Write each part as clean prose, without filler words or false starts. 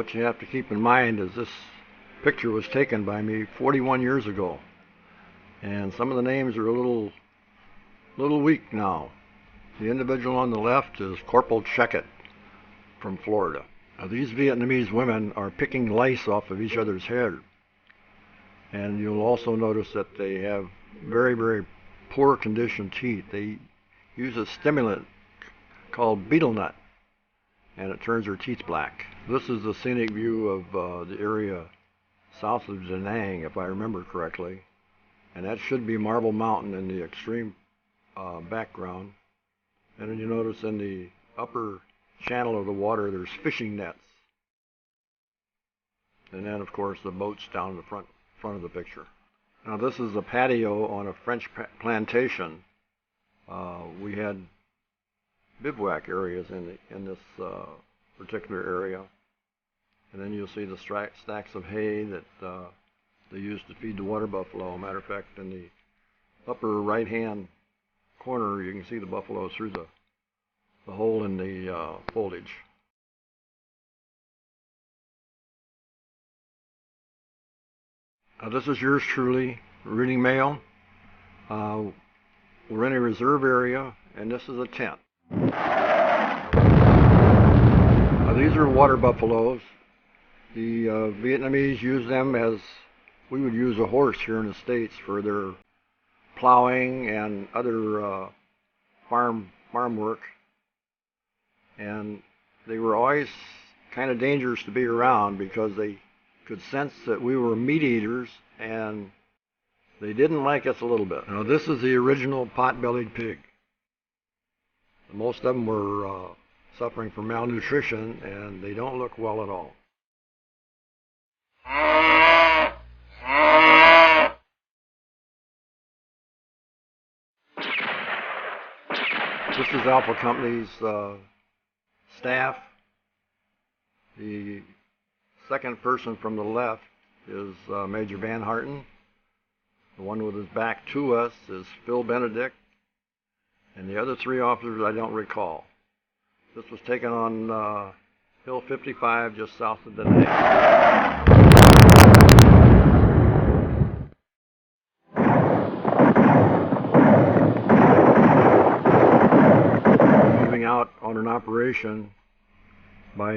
what you have to keep in mind is this picture was taken by me 41 years ago, and some of the names are a little weak now. The individual on the left is Corporal Checkett from Florida. Now, these Vietnamese women are picking lice off of each other's hair, and you'll also notice that they have very, very poor condition teeth. They use a stimulant called betel nut, and it turns their teeth black. This is the scenic view of the area south of Danang, if I remember correctly, and that should be Marble Mountain in the extreme background. And then you notice in the upper channel of the water there's fishing nets, and then of course the boats down in the front of the picture. Now this is a patio on a French plantation. We had bivouac areas in this particular area, and then you'll see the stacks of hay that they used to feed the water buffalo. Matter of fact, in the upper right hand corner you can see the buffalo through the hole in the foliage. Now this is yours truly reading mail. We're in a reserve area, and this is a tent. Now these are water buffaloes. The Vietnamese use them as we would use a horse here in the States for their plowing and other farm work. And they were always kind of dangerous to be around because they could sense that we were meat eaters, and they didn't like us a little bit. Now this is the original pot-bellied pig. Most of them were suffering from malnutrition, and they don't look well at all. This is Alpha Company's staff. The second person from the left is Major Van Harten. The one with his back to us is Phil Benedict, and the other three officers I don't recall. This was taken on Hill 55 just south of Danang. Moving out on an operation by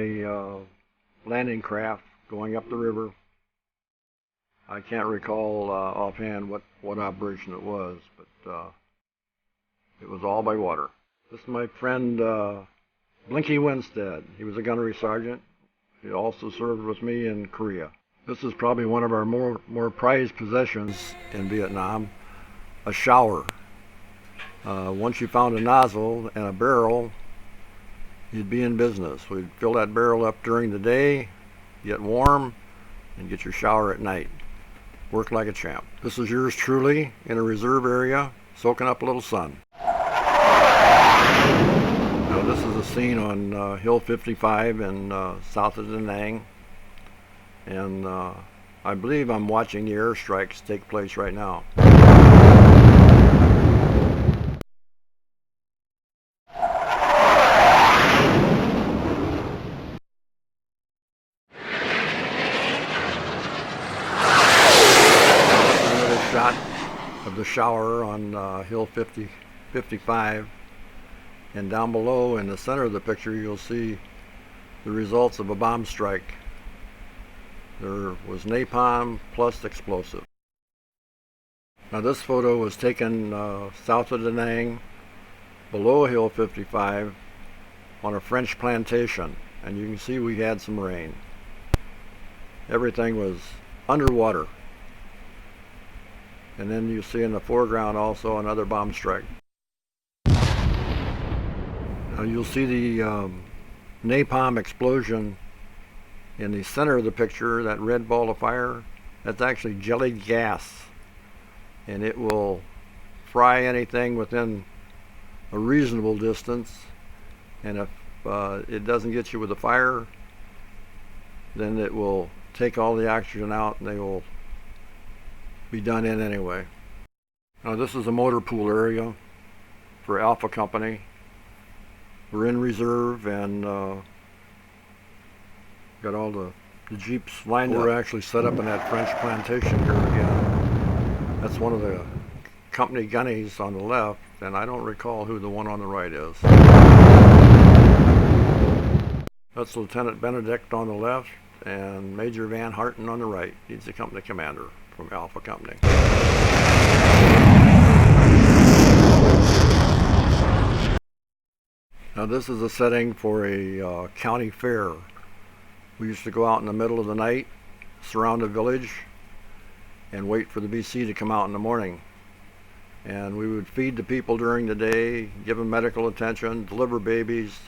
landing craft going up the river. I can't recall offhand what operation it was, but it was all by water. This is my friend Linkie Winstead. He was a gunnery sergeant. He also served with me in Korea. This is probably one of our more prized possessions in Vietnam, a shower. Once you found a nozzle and a barrel, you'd be in business. We'd fill that barrel up during the day, get warm, and get your shower at night. Work like a champ. This is yours truly in a reserve area, soaking up a little sun. Now this is a scene on Hill 55 in south of Danang, and I believe I'm watching the airstrikes take place right now. Shot of the shower on Hill 55, and down below in the center of the picture you'll see the results of a bomb strike. There was napalm plus explosive. Now this photo was taken south of Danang, below Hill 55, on a French plantation, and you can see we had some rain. Everything was underwater. And then you see in the foreground also another bomb strike. Now you'll see the napalm explosion in the center of the picture, that red ball of fire. That's actually jellied gas, and it will fry anything within a reasonable distance, and if it doesn't get you with the fire, then it will take all the oxygen out and they will be done in anyway. Now this is a motor pool area for Alpha Company. We're in reserve and got all the the Jeeps lined up. We're actually set up in that French plantation here again. That's one of the company Gunnys on the left, and I don't recall who the one on the right is. That's Lieutenant Benedict on the left, and Major Van Harten on the right. He's the company commander from Alpha Company. Now this is a setting for a county fair. We used to go out in the middle of the night, surround the village, and wait for the BC to come out in the morning. And we would feed the people during the day, give them medical attention, deliver babies.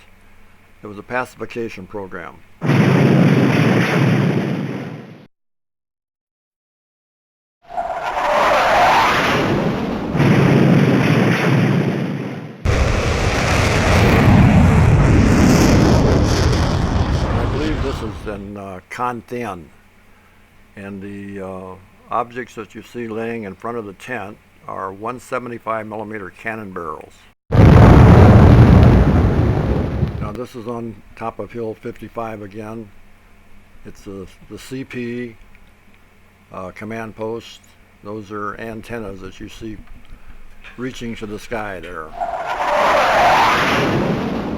It was a pacification program. This is in Con Thien, and the objects that you see laying in front of the tent are 175 millimeter cannon barrels. Now this is on top of Hill 55 again. It's the CP command post. Those are antennas that you see reaching to the sky there.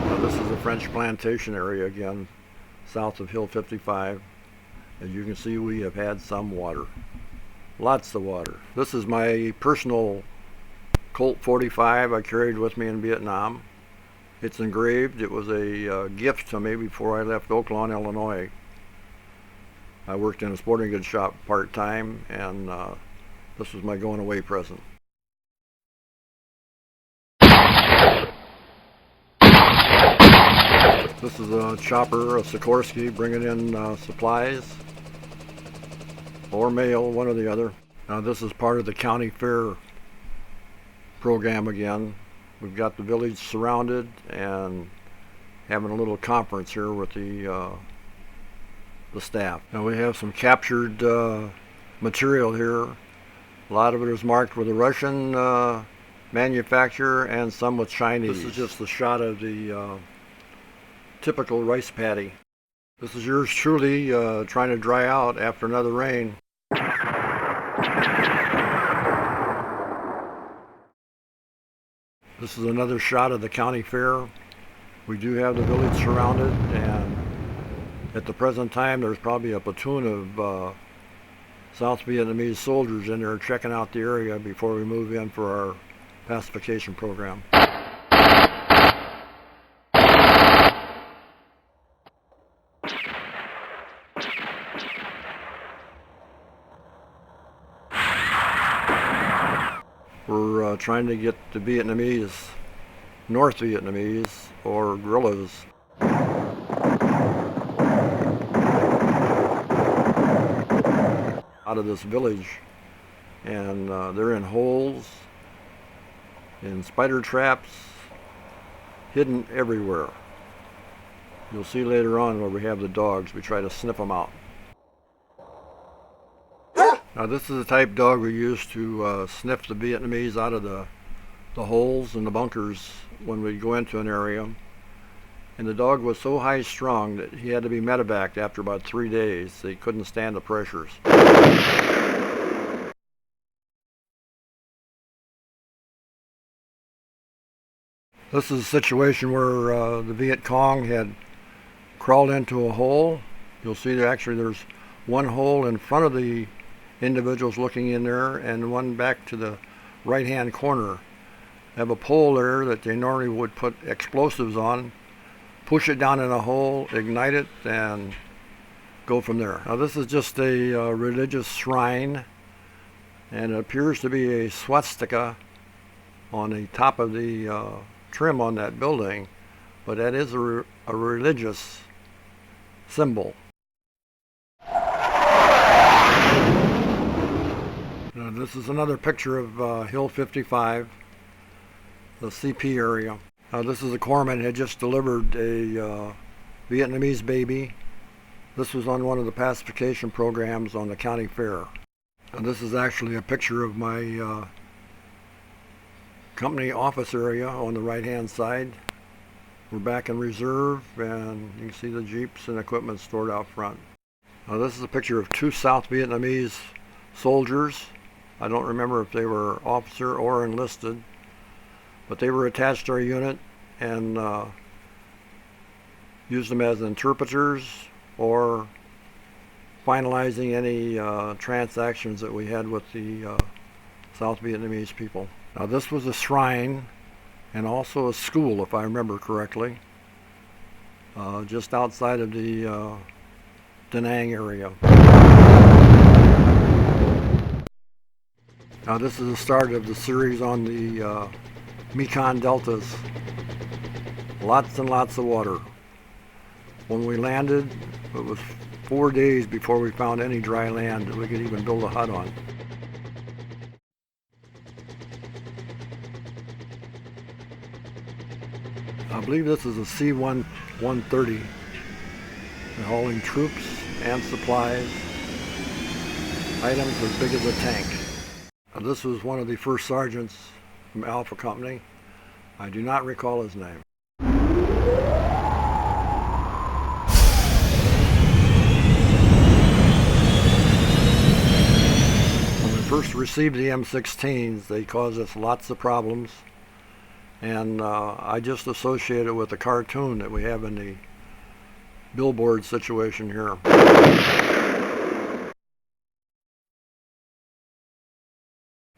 Now this is the French plantation area again, south of Hill 55. As you can see, we have had some water. Lots of water. This is my personal Colt 45 I carried with me in Vietnam. It's engraved. It was a gift to me before I left Oaklawn, Illinois. I worked in a sporting goods shop part-time, and this was my going away present. This is a chopper, a Sikorsky, bringing in supplies or mail, one or the other. Now this is part of the county fair program again. We've got the village surrounded and having a little conference here with the staff. Now we have some captured material here. A lot of it is marked with a Russian manufacturer and some with Chinese. This is just the shot of the typical rice paddy. This is yours truly trying to dry out after another rain. This is another shot of the county fair. We do have the village surrounded, and at the present time there's probably a platoon of South Vietnamese soldiers in there checking out the area before we move in for our pacification program. We're trying to get the Vietnamese, North Vietnamese, or guerrillas, out of this village, and they're in holes, in spider traps, hidden everywhere. You'll see later on where we have the dogs, we try to sniff them out. Now this is the type dog we use to sniff the Vietnamese out of the holes and the bunkers when we go into an area. And the dog was so high strung that he had to be medevaced after about 3 days. He couldn't stand the pressures. This is a situation where the Viet Cong had crawled into a hole. You'll see that actually there's one hole in front of the individuals looking in there and one back to the right hand corner. They have a pole there that they normally would put explosives on, push it down in a hole, ignite it, and go from there. Now this is just a religious shrine, and it appears to be a swastika on the top of the trim on that building, but that is a religious symbol. Now, this is another picture of Hill 55, the CP area. This is a corpsman had just delivered a Vietnamese baby. This was on one of the pacification programs on the county fair. And this is actually a picture of my company office area on the right hand side. We're back in reserve, and you can see the Jeeps and equipment stored out front. Now this is a picture of two South Vietnamese soldiers. I don't remember if they were officer or enlisted, but they were attached to our unit and used them as interpreters or finalizing any transactions that we had with the South Vietnamese people. Now this was a shrine and also a school, if I remember correctly, just outside of the Danang area. Now this is the start of the series on the Mekong deltas. Lots and lots of water. When we landed, it was 4 days before we found any dry land that we could even build a hut on. I believe this is a C-130. They're hauling troops and supplies, items as big as a tank. Now, this was one of the first sergeants from Alpha Company. I do not recall his name. When we first received the M16s, they caused us lots of problems. And I just associate it with the cartoon that we have in the billboard situation here.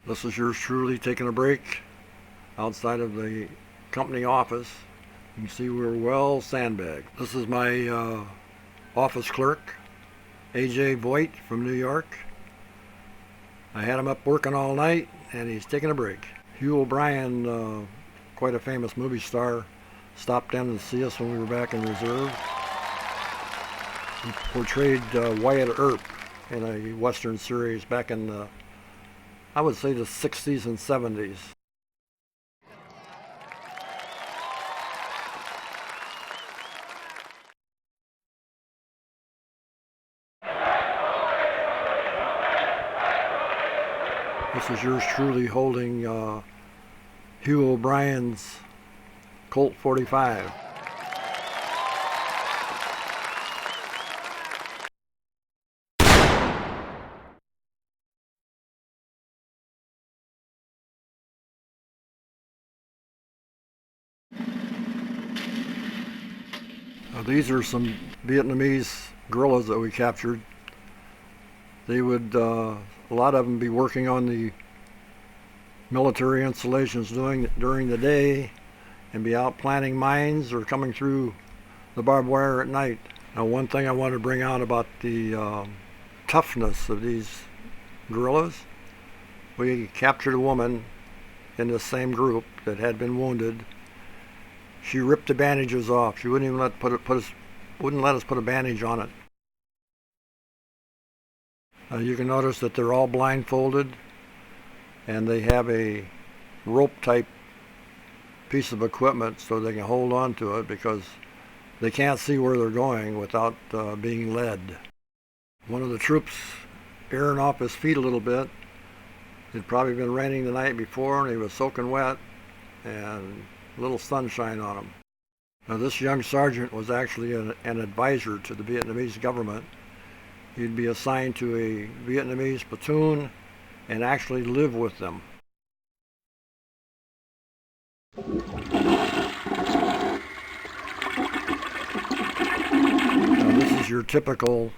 This is yours truly taking a break outside of the company office. You can see we're well sandbagged. This is my office clerk, AJ Voigt from New York. I had him up working all night and he's taking a break. Hugh O'Brien, quite a famous movie star, stopped in to see us when we were back in reserve. He portrayed Wyatt Earp in a Western series back in the, I would say, the 60s and 70s. This is yours truly holding Hugh O'Brien's Colt 45. Now, these are some Vietnamese gorillas that we captured. They would, a lot of them, be working on the military installations during the day and be out planting mines or coming through the barbed wire at night. Now, one thing I want to bring out about the toughness of these gorillas, we captured a woman in the same group that had been wounded. She ripped the bandages off. She wouldn't even wouldn't let us put a bandage on it. You can notice that they're all blindfolded and they have a rope type piece of equipment so they can hold on to it because they can't see where they're going without being led. One of the troops airing off his feet a little bit. It'd probably been raining the night before and he was soaking wet and a little sunshine on him. Now this young sergeant was actually an advisor to the Vietnamese government. He'd be assigned to a Vietnamese platoon and actually live with them. Now this is your typical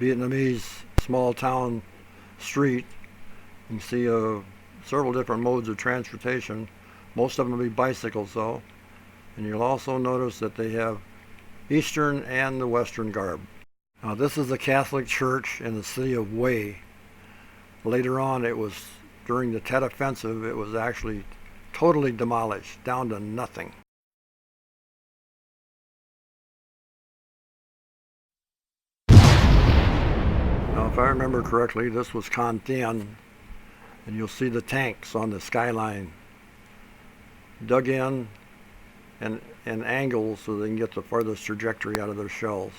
Vietnamese small town street. You can see several different modes of transportation. Most of them will be bicycles though. And you'll also notice that they have Eastern and the Western garb. Now this is the Catholic Church in the city of Hue. Later on, it was, during the Tet Offensive, it was actually totally demolished, down to nothing. Now if I remember correctly, this was Con Thien, and you'll see the tanks on the skyline dug in and angles so they can get the farthest trajectory out of their shells.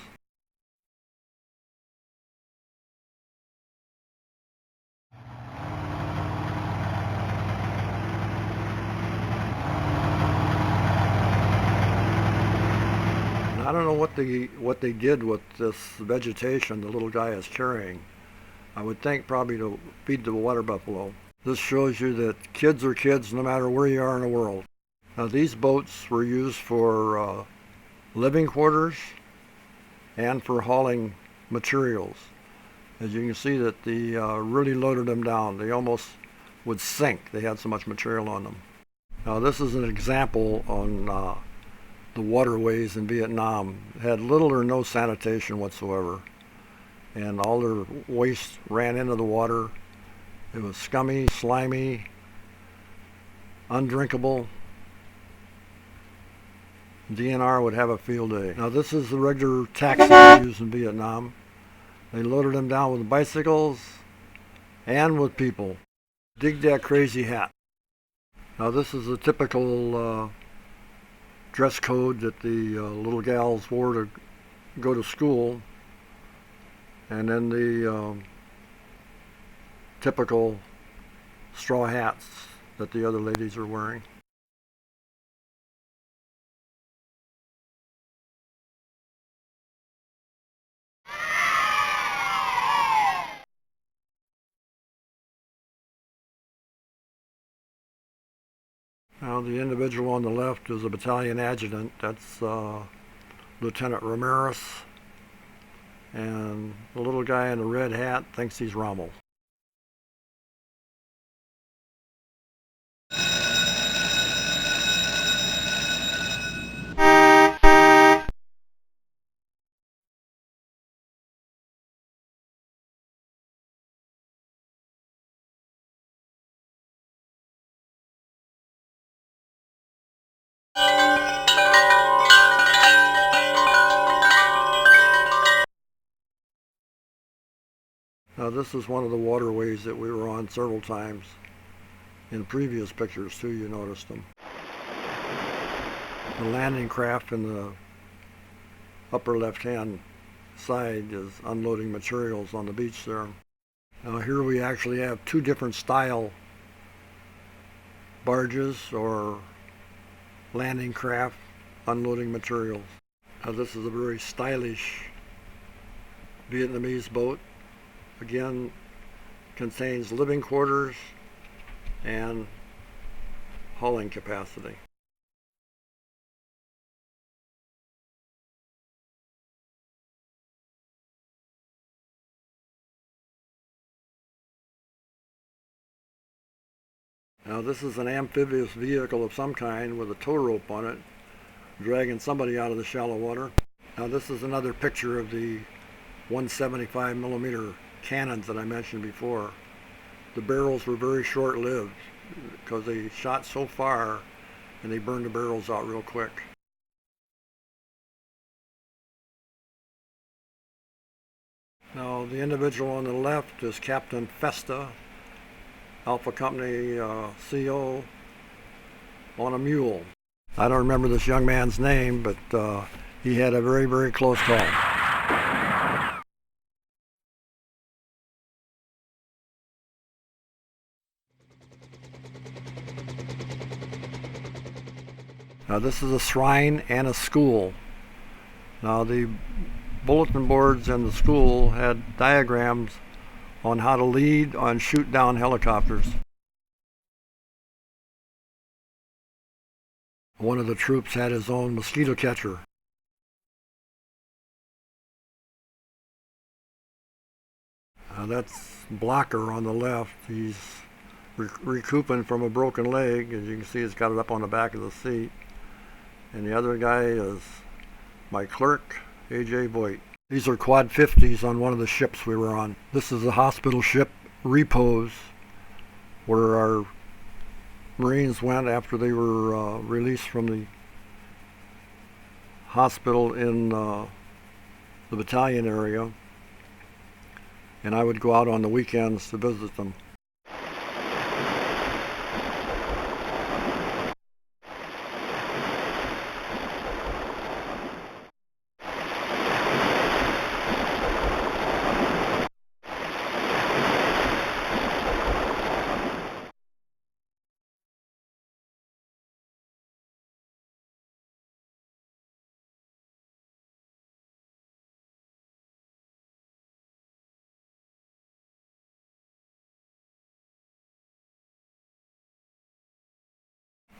I don't know what they did with this vegetation the little guy is carrying. I would think probably to feed the water buffalo. This shows you that kids are kids no matter where you are in the world. Now these boats were used for living quarters and for hauling materials. As you can see that they really loaded them down. They almost would sink. They had so much material on them. Now this is an example on the waterways in Vietnam. It had little or no sanitation whatsoever. And all their waste ran into the water. It was scummy, slimy, undrinkable. DNR would have a field day. Now this is the regular taxi they used in Vietnam. They loaded them down with bicycles and with people. Dig that crazy hat. Now this is the typical dress code that the little gals wore to go to school. And then the typical straw hats that the other ladies are wearing. Now the individual on the left is a battalion adjutant. That's Lieutenant Ramirez. And the little guy in the red hat thinks he's Rommel. Now this is one of the waterways that we were on several times. In previous pictures too, you noticed them. The landing craft in the upper left-hand side is unloading materials on the beach there. Now here we actually have two different style barges or landing craft unloading materials. Now this is a very stylish Vietnamese boat. Again, contains living quarters and hauling capacity. Now this is an amphibious vehicle of some kind with a tow rope on it, dragging somebody out of the shallow water. Now this is another picture of the 175 millimeter cannons that I mentioned before. The barrels were very short-lived because they shot so far and they burned the barrels out real quick. Now the individual on the left is Captain Festa, Alpha Company CO, on a mule. I don't remember this young man's name, but he had a very, very close call. Now this is a shrine and a school. Now the bulletin boards in the school had diagrams on how to lead and shoot down helicopters. One of the troops had his own mosquito catcher. That's Blocker on the left. He's recouping from a broken leg. As you can see, he's got it up on the back of the seat. And the other guy is my clerk, A.J. Voigt. These are quad 50s on one of the ships we were on. This is a hospital ship, Repose, where our Marines went after they were released from the hospital in the battalion area. And I would go out on the weekends to visit them.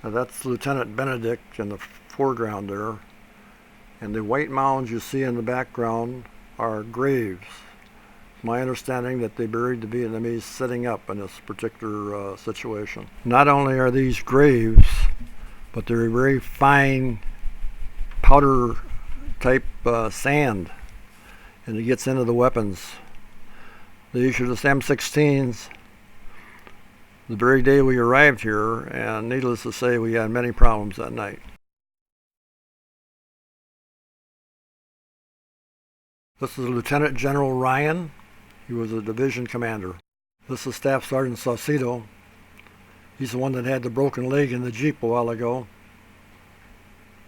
Now that's Lieutenant Benedict in the foreground there. And the white mounds you see in the background are graves. It's my understanding that they buried the Vietnamese sitting up in this particular situation. Not only are these graves, but they're very fine powder type sand, and it gets into the weapons. They issued us M16s the very day we arrived here, and needless to say, we had many problems that night. This is Lieutenant General Ryan. He was a division commander. This is Staff Sergeant Saucedo. He's the one that had the broken leg in the Jeep a while ago.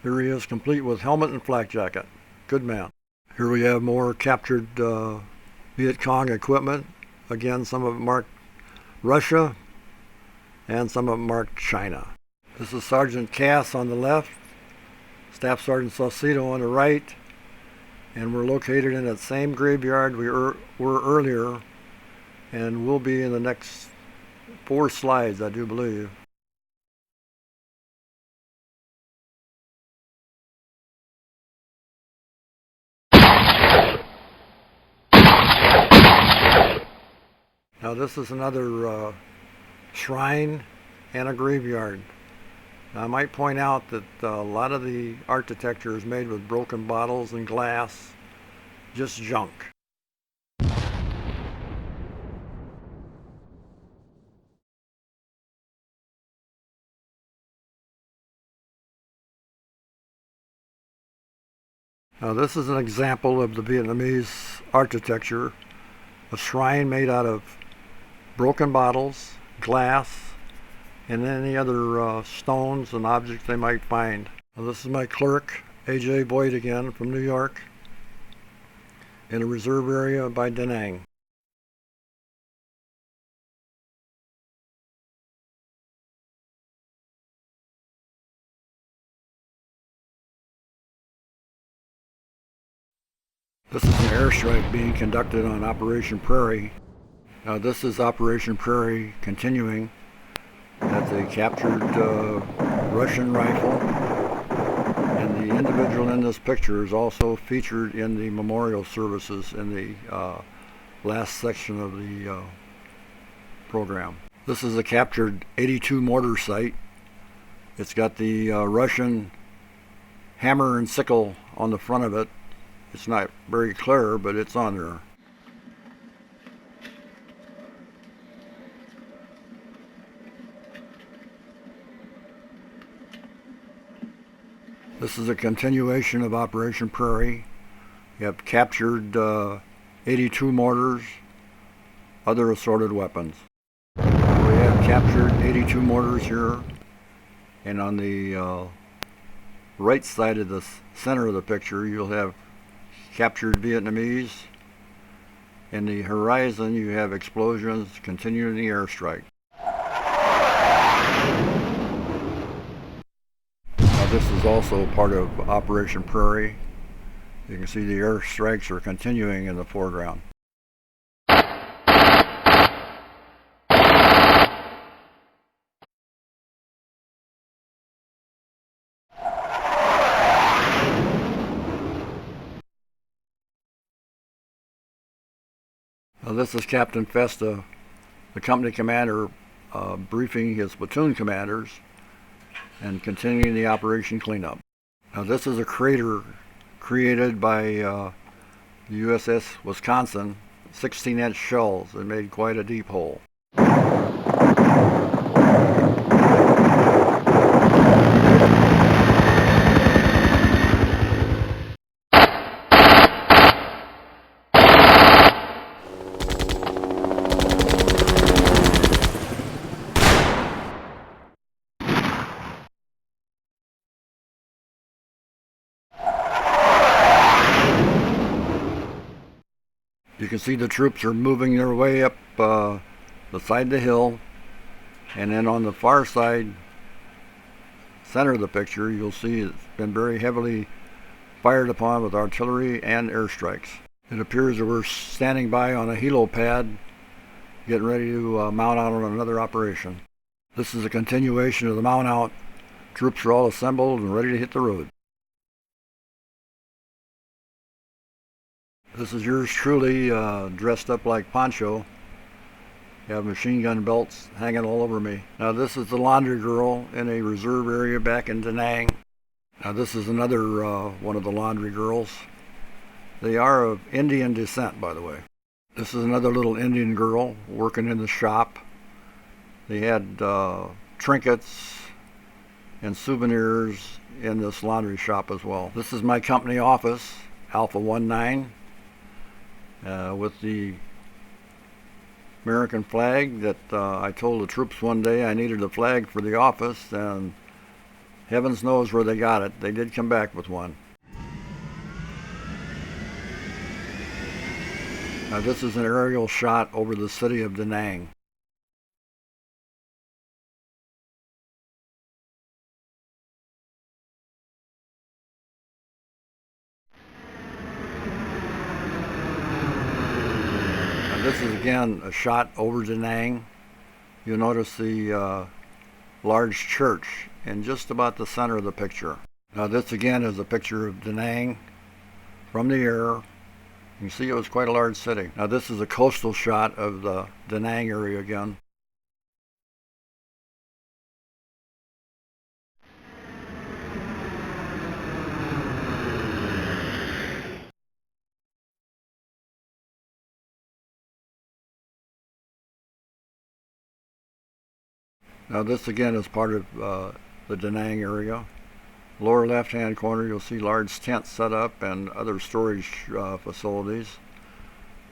Here he is, complete with helmet and flak jacket. Good man. Here we have more captured Viet Cong equipment. Again, some of it marked Russia, and some of it marked China. This is Sergeant Cass on the left, Staff Sergeant Saucedo on the right, and we're located in that same graveyard we were earlier, and we'll be in the next 4 slides, I do believe. Now this is another shrine and a graveyard. Now I might point out that a lot of the architecture is made with broken bottles and glass, just junk. Now this is an example of the Vietnamese architecture, a shrine made out of broken bottles, glass, and any other stones and objects they might find. Now, this is my clerk, A.J. Boyd again, from New York, in a reserve area by Danang. This is an airstrike being conducted on Operation Prairie. Now this is Operation Prairie continuing. That's a captured Russian rifle, and the individual in this picture is also featured in the memorial services in the last section of the program. This is a captured 82 mortar site. It's got the Russian hammer and sickle on the front of it. It's not very clear, but it's on there. This is a continuation of Operation Prairie. You have captured 82 mortars, other assorted weapons. We have captured 82 mortars here, and on the right side of the center of the picture you'll have captured Vietnamese. In the horizon you have explosions continuing the airstrike. This is also part of Operation Prairie. You can see the airstrikes are continuing in the foreground. Now this is Captain Festa, the company commander, briefing his platoon commanders and continuing the operation cleanup. Now this is a crater created by the USS Wisconsin, 16-inch shells that made quite a deep hole. You can see the troops are moving their way up the side of the hill, and then on the far side, center of the picture, you'll see it's been very heavily fired upon with artillery and airstrikes. It appears that we're standing by on a helo pad, getting ready to mount out on another operation. This is a continuation of the mount out Troops are all assembled and ready to hit the road. This is yours truly, dressed up like Poncho. You have machine gun belts hanging all over me. Now this is the laundry girl in a reserve area back in Danang. Now this is another one of the laundry girls. They are of Indian descent, by the way. This is another little Indian girl working in the shop. They had trinkets and souvenirs in this laundry shop as well. This is my company office, Alpha 19, with the American flag that I told the troops one day I needed a flag for the office, and heavens knows where they got it. They did come back with one. Now this is an aerial shot over the city of Danang. Now this is again a shot over Danang. You'll notice the large church in just about the center of the picture. Now this again is a picture of Danang from the air. You can see it was quite a large city. Now this is a coastal shot of the Danang area again. Now this again is part of the Danang area. Lower left hand corner you'll see large tents set up and other storage facilities.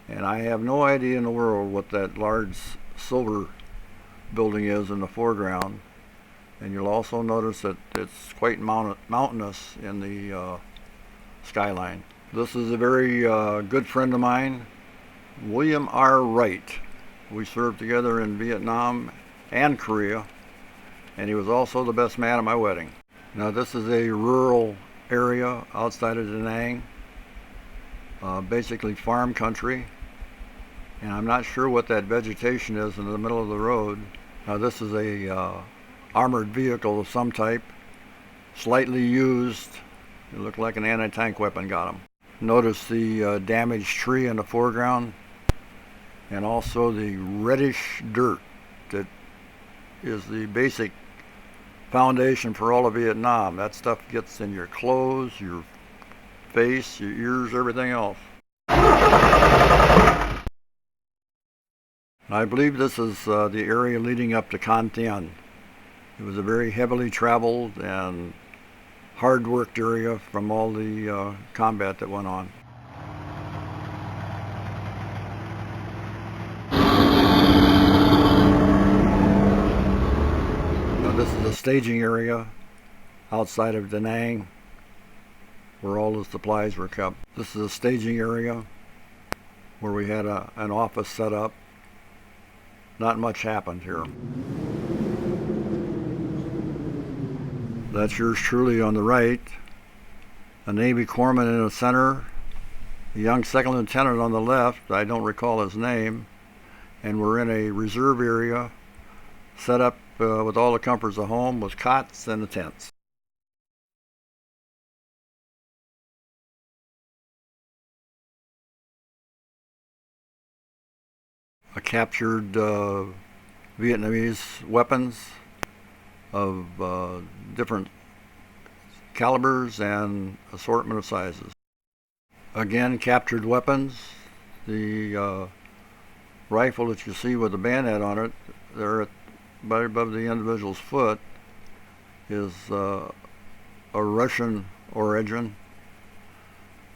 And I have no idea in the world what that large silver building is in the foreground. And you'll also notice that it's quite mountainous in the skyline. This is a very good friend of mine, William R. Wright. We served together in Vietnam and Korea, and he was also the best man at my wedding. Now this is a rural area outside of Danang, basically farm country, and I'm not sure what that vegetation is in the middle of the road. Now this is a armored vehicle of some type, slightly used. It looked like an anti-tank weapon got him. Notice the damaged tree in the foreground, and also the reddish dirt that is the basic foundation for all of Vietnam. That stuff gets in your clothes, your face, your ears, everything else. I believe this is the area leading up to Con Thien. It was a very heavily traveled and hard worked area from all the combat that went on. This is the staging area outside of Danang where all the supplies were kept. This is a staging area where we had an office set up. Not much happened here. That's yours truly on the right. A Navy corpsman in the center. A young second lieutenant on the left. I don't recall his name. And we're in a reserve area set up with all the comforts of home, with cots and the tents. I captured Vietnamese weapons of different calibers and assortment of sizes. Again, captured weapons. The rifle that you see with the bayonet on it, there right above the individual's foot, is a Russian origin,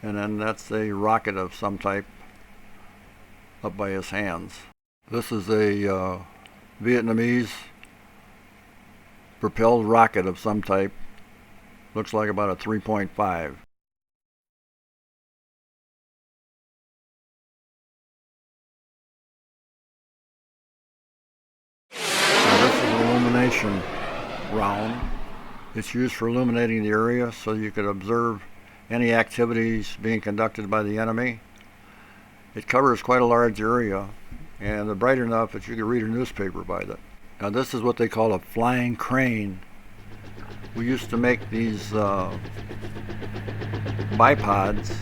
and then that's a rocket of some type up by his hands. This is a Vietnamese propelled rocket of some type. Looks like about a 3.5. Illumination round. It's used for illuminating the area so you could observe any activities being conducted by the enemy. It covers quite a large area, and they're bright enough that you could read a newspaper by it. Now this is what they call a flying crane. We used to make these bipods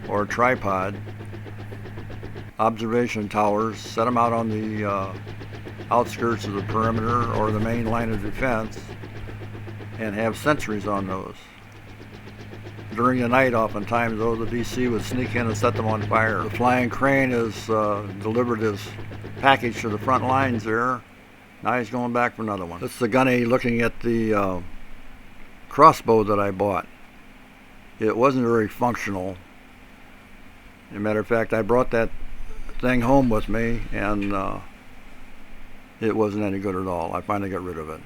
or tripod observation towers, set them out on the outskirts of the perimeter or the main line of defense, and have sentries on those. During the night, oftentimes, though, the DC would sneak in and set them on fire. The flying crane has delivered his package to the front lines there. Now he's going back for another one. This is the Gunny looking at the crossbow that I bought. It wasn't very functional. As a matter of fact, I brought that thing home with me, and it wasn't any good at all. I finally got rid of it.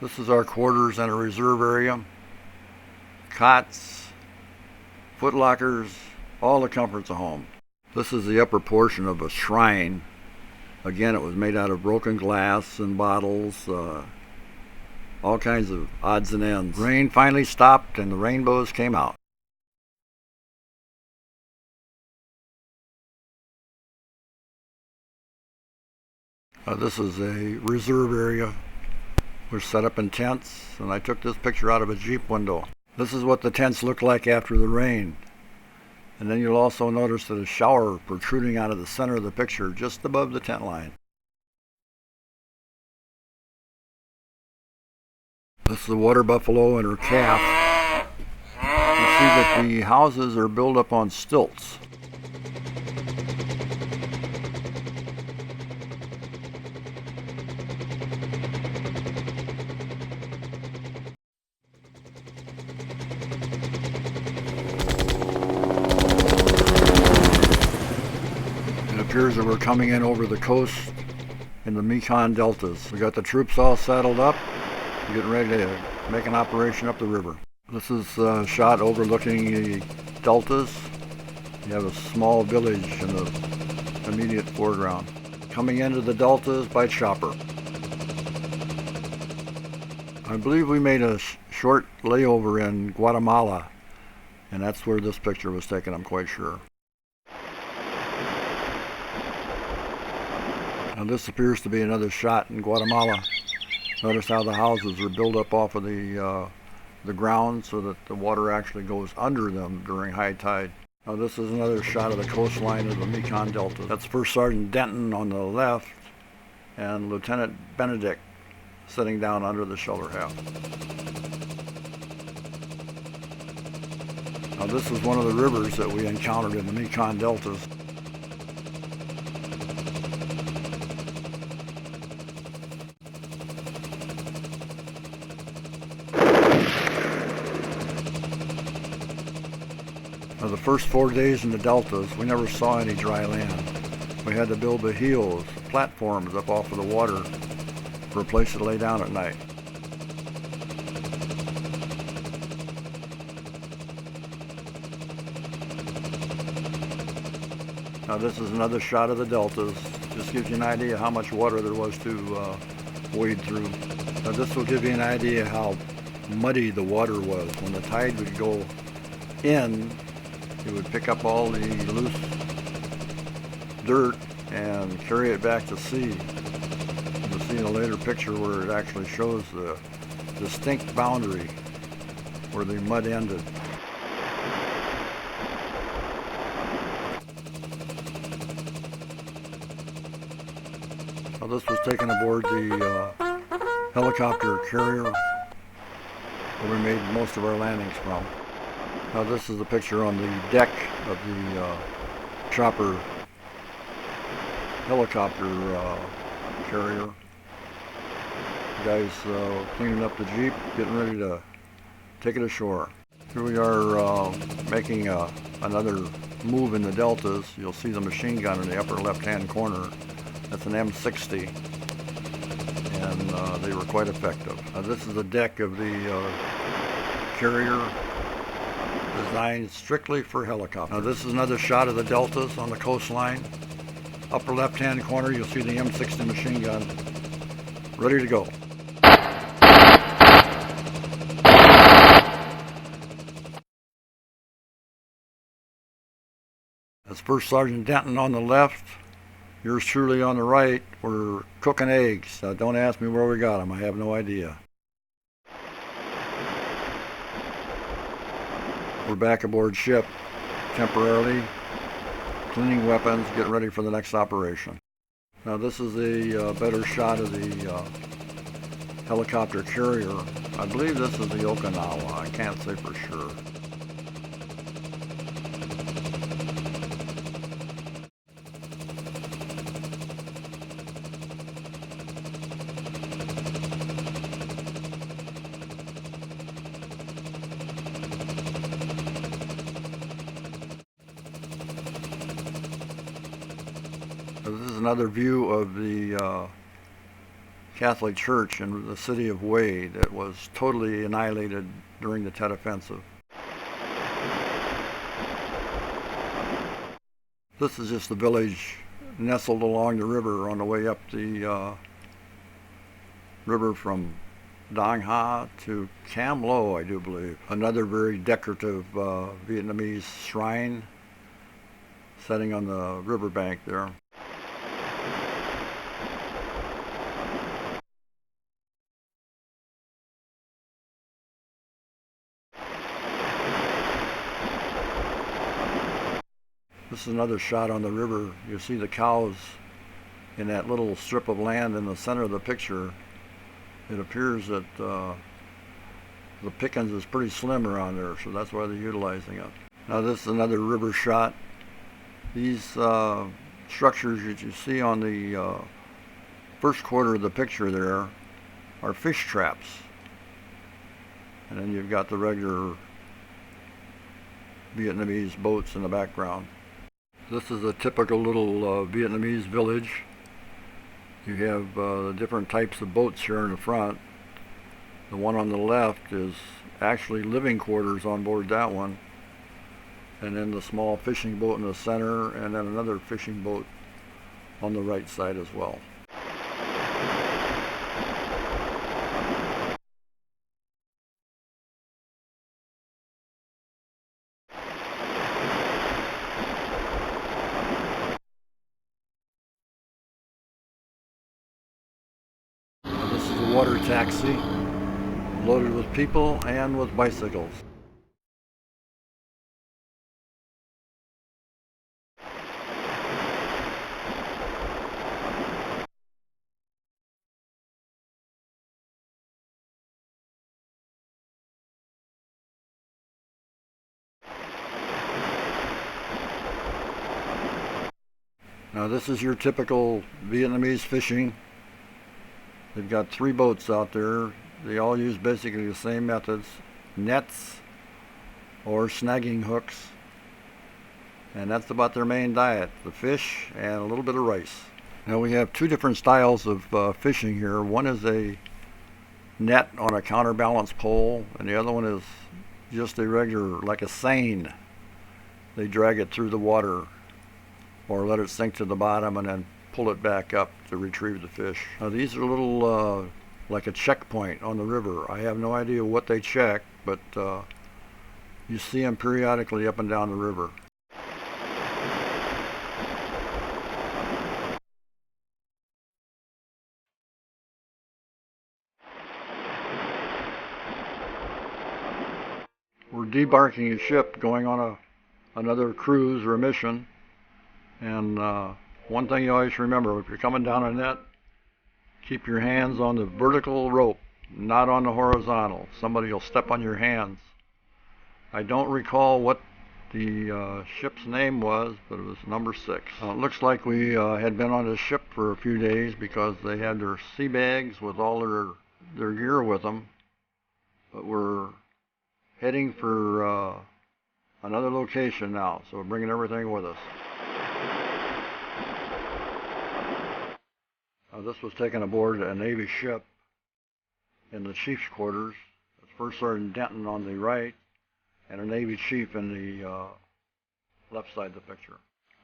This is our quarters and a reserve area. Cots, foot lockers, all the comforts of home. This is the upper portion of a shrine. Again, it was made out of broken glass and bottles, all kinds of odds and ends. Rain finally stopped and the rainbows came out. This is a reserve area. We're set up in tents, and I took this picture out of a Jeep window. This is what the tents look like after the rain. And then you'll also notice that a shower protruding out of the center of the picture just above the tent line. This is the water buffalo and her calf. You see that the houses are built up on stilts. It appears that we're coming in over the coast in the Mekong deltas. We got the troops all saddled up, getting ready to make an operation up the river. This is a shot overlooking the deltas. You have a small village in the immediate foreground. Coming into the deltas by chopper. I believe we made a short layover in Guatemala, and that's where this picture was taken, I'm quite sure. Now this appears to be another shot in Guatemala. Notice how the houses are built up off of the ground so that the water actually goes under them during high tide. Now this is another shot of the coastline of the Mekong Delta. That's First Sergeant Denton on the left and Lieutenant Benedict sitting down under the shelter half. Now this is one of the rivers that we encountered in the Mekong Deltas. Now the first 4 days in the deltas, we never saw any dry land. We had to build the heels, platforms up off of the water for a place to lay down at night. Now this is another shot of the deltas. Just gives you an idea how much water there was to wade through. Now this will give you an idea how muddy the water was. When the tide would go in, it would pick up all the loose dirt and carry it back to sea. You'll see in a later picture where it actually shows the distinct boundary where the mud ended. Now this was taken aboard the helicopter carrier where we made most of our landings from. Now this is the picture on the deck of the chopper helicopter carrier. The guys cleaning up the Jeep, getting ready to take it ashore. Here we are making another move in the deltas. You'll see the machine gun in the upper left-hand corner. That's an M60, and they were quite effective. This is the deck of the carrier, designed strictly for helicopters. Now this is another shot of the deltas on the coastline. Upper left-hand corner, you'll see the M60 machine gun, ready to go. That's First Sergeant Denton on the left Yours truly on the right, we're cooking eggs. Don't ask me where we got them. I have no idea. We're back aboard ship temporarily, cleaning weapons, getting ready for the next operation. Now this is a better shot of the helicopter carrier. I believe this is the Okinawa. I can't say for sure. This is another view of the Catholic Church in the city of Hue that was totally annihilated during the Tet Offensive. This is just the village nestled along the river on the way up the river from Dang Ha to Cam Lo, I do believe. Another very decorative Vietnamese shrine setting on the riverbank there. This is another shot on the river. You see the cows in that little strip of land in the center of the picture. It appears that the pickings is pretty slim around there, so that's why they're utilizing it. Now this is another river shot. These structures that you see on the first quarter of the picture there are fish traps. And then you've got the regular Vietnamese boats in the background. This is a typical little Vietnamese village. You have different types of boats here in the front. The one on the left is actually living quarters on board that one. And then the small fishing boat in the center, and then another fishing boat on the right side as well. This is a water taxi loaded with people and with bicycles. Now this is your typical Vietnamese fishing. They've got 3 boats out there. They all use basically the same methods: nets or snagging hooks. And that's about their main diet, the fish and a little bit of rice. Now we have 2 different styles of fishing here. One is a net on a counterbalance pole, and the other one is just a regular, like a seine. They drag it through the water or let it sink to the bottom and then pull it back up to retrieve the fish. Now these are a little like a checkpoint on the river. I have no idea what they check, but you see them periodically up and down the river. We're debarking a ship going on another cruise or a mission. And one thing you always remember, if you're coming down a net, keep your hands on the vertical rope, not on the horizontal. Somebody will step on your hands. I don't recall what the ship's name was, but it was number 6. It looks like we had been on this ship for a few days because they had their sea bags with all their gear with them. But we're heading for another location now, so we're bringing everything with us. This was taken aboard a Navy ship in the chief's quarters. That's First Sergeant Denton on the right, and a Navy chief in the left side of the picture.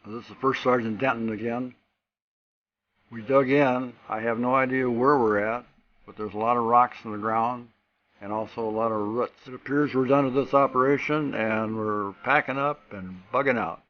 This is First Sergeant Denton again. We dug in. I have no idea where we're at, but there's a lot of rocks in the ground and also a lot of roots. It appears we're done with this operation and we're packing up and bugging out.